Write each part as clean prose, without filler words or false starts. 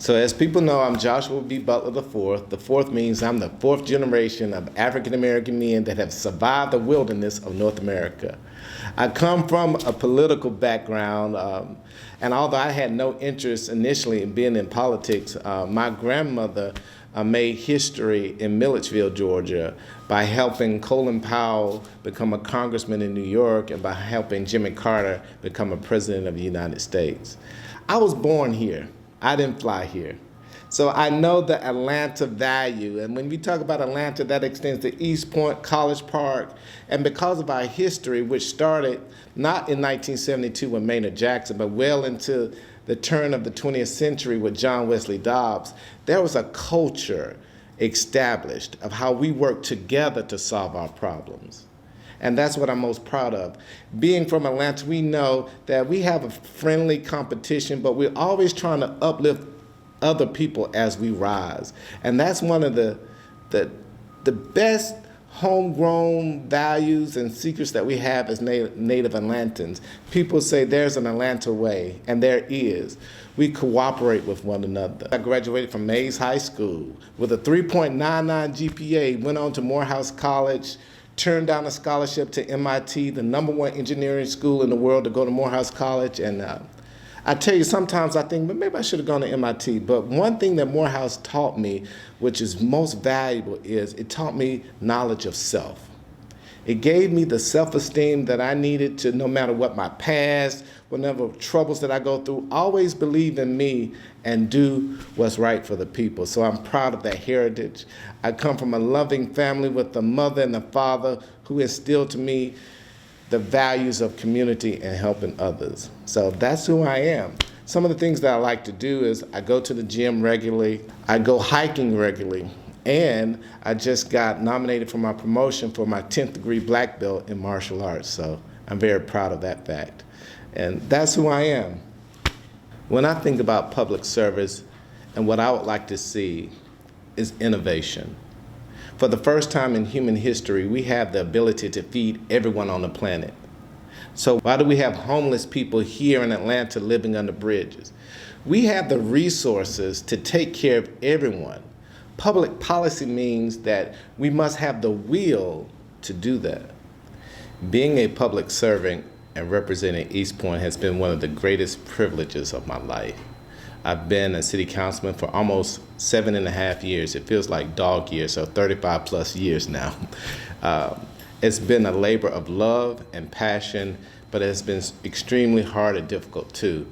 So as people know, I'm Joshua B. Butler the fourth. The fourth means I'm the fourth generation of African-American men that have survived the wilderness of North America. I come from a political background, and although I had no interest initially in being in politics, my grandmother made history in Milledgeville, Georgia, by helping Colin Powell become a congressman in New York and by helping Jimmy Carter become a president of the United States. I was born here. I didn't fly here. So I know the Atlanta value, and when we talk about Atlanta, that extends to East Point, College Park, and because of our history, which started not in 1972 with Maynard Jackson, but well into the turn of the 20th century with John Wesley Dobbs, there was a culture established of how we work together to solve our problems. And that's what I'm most proud of. Being from Atlanta, we know that we have a friendly competition, but we're always trying to uplift other people as we rise. And that's one of the best homegrown values and secrets that we have as native Atlantans. People say there's an Atlanta way, and there is. We cooperate with one another. I graduated from Mays High School with a 3.99 GPA, went on to Morehouse College, turned down a scholarship to MIT, the #1 engineering school in the world, to go to Morehouse College. And I tell you, sometimes I think, but maybe I should have gone to MIT. But one thing that Morehouse taught me, which is most valuable, is it taught me knowledge of self. It gave me the self-esteem that I needed to, no matter what my past, whatever troubles that I go through, always believe in me and do what's right for the people. So I'm proud of that heritage. I come from a loving family with a mother and a father who instilled to me the values of community and helping others. So that's who I am. Some of the things that I like to do is I go to the gym regularly, I go hiking regularly, and I just got nominated for my promotion for my 10th degree black belt in martial arts. So I'm very proud of that fact. And that's who I am. When I think about public service and what I would like to see is innovation. For the first time in human history, we have the ability to feed everyone on the planet. So why do we have homeless people here in Atlanta living under bridges? We have the resources to take care of everyone. Public policy means that we must have the will to do that. Being a public servant and representing East Point has been one of the greatest privileges of my life. I've been a city councilman for almost 7.5 years. It feels like dog years, so 35 plus years now. It's been a labor of love and passion, but it's been extremely hard and difficult too,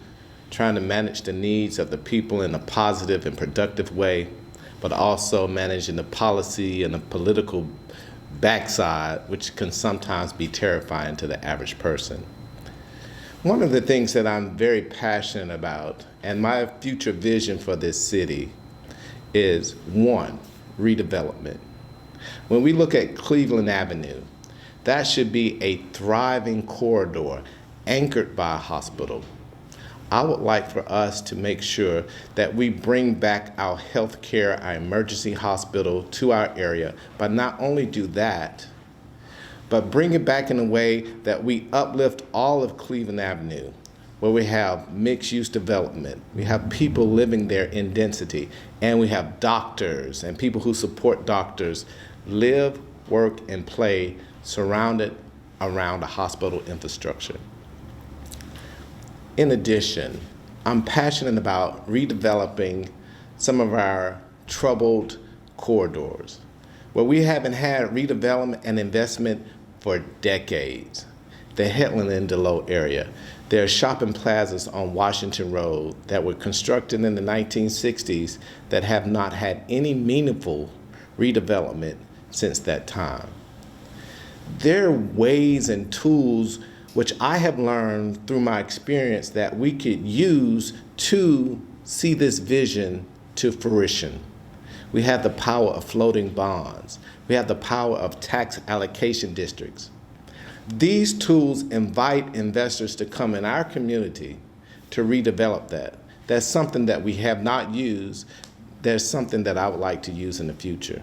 trying to manage the needs of the people in a positive and productive way, but also managing the policy and the political backside, which can sometimes be terrifying to the average person. One of the things that I'm very passionate about, and my future vision for this city, is one, redevelopment. When we look at Cleveland Avenue, that should be a thriving corridor anchored by a hospital. I would like for us to make sure that we bring back our health care, our emergency hospital to our area, but not only do that, but bring it back in a way that we uplift all of Cleveland Avenue, where we have mixed-use development, we have people living there in density, and we have doctors and people who support doctors live, work, and play surrounded around a hospital infrastructure. In addition, I'm passionate about redeveloping some of our troubled corridors, where we haven't had redevelopment and investment for decades. The Headland and Delowe area. There are shopping plazas on Washington Road that were constructed in the 1960s that have not had any meaningful redevelopment since that time. There are ways and tools which I have learned through my experience that we could use to see this vision to fruition. We have the power of floating bonds. We have the power of tax allocation districts. These tools invite investors to come in our community to redevelop that. That's something that we have not used. There's something that I would like to use in the future.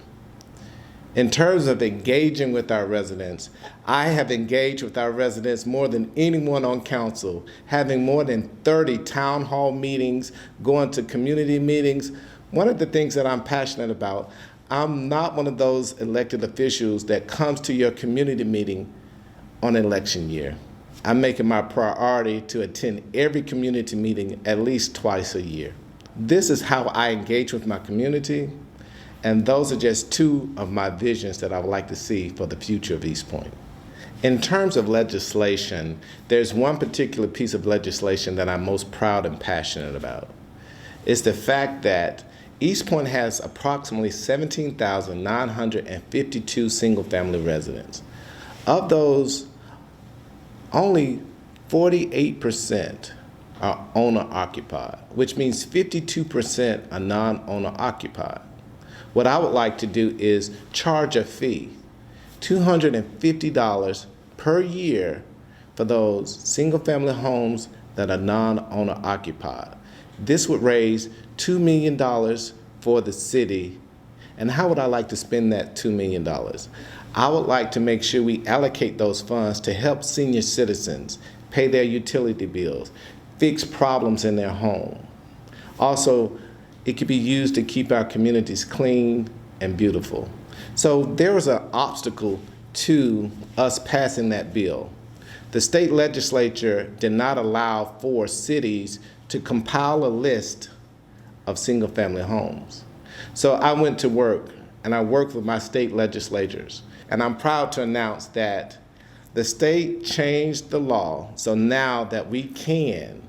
In terms of engaging with our residents, I have engaged with our residents more than anyone on council, having more than 30 town hall meetings, going to community meetings. One of the things that I'm passionate about, I'm not one of those elected officials that comes to your community meeting on election year. I'm making my priority to attend every community meeting at least twice a year. This is how I engage with my community. And those are just two of my visions that I would like to see for the future of East Point. In terms of legislation, there's one particular piece of legislation that I'm most proud and passionate about. It's the fact that East Point has approximately 17,952 single-family residents. Of those, only 48% are owner-occupied, which means 52% are non-owner-occupied. What I would like to do is charge a fee, $250 per year for those single-family homes that are non-owner occupied. This would raise $2 million for the city. And how would I like to spend that $2 million? I would like to make sure we allocate those funds to help senior citizens pay their utility bills, fix problems in their home. Also, it could be used to keep our communities clean and beautiful. So there was an obstacle to us passing that bill. The state legislature did not allow for cities to compile a list of single-family homes. So I went to work, and I worked with my state legislators. And I'm proud to announce that the state changed the law, so now that we can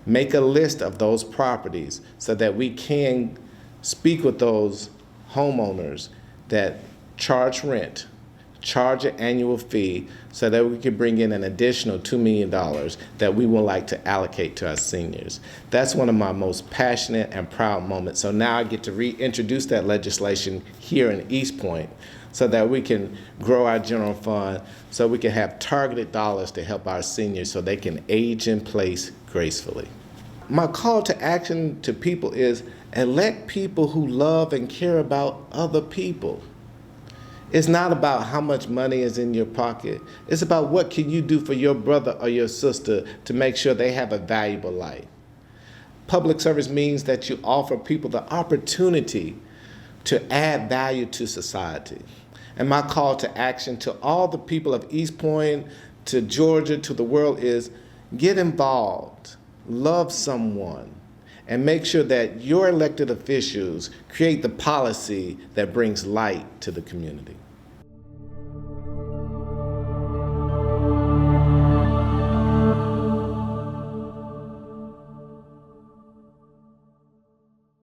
make a list of those properties so that we can speak with those homeowners that charge rent, charge an annual fee, so that we can bring in an additional $2 million that we would like to allocate to our seniors. That's one of my most passionate and proud moments. So now I get to reintroduce that legislation here in East Point so that we can grow our general fund, so we can have targeted dollars to help our seniors so they can age in place gracefully. My call to action to people is elect people who love and care about other people. It's not about how much money is in your pocket. It's about what can you do for your brother or your sister to make sure they have a valuable life. Public service means that you offer people the opportunity to add value to society. And my call to action to all the people of East Point, to Georgia, to the world is get involved, love someone, and make sure that your elected officials create the policy that brings light to the community.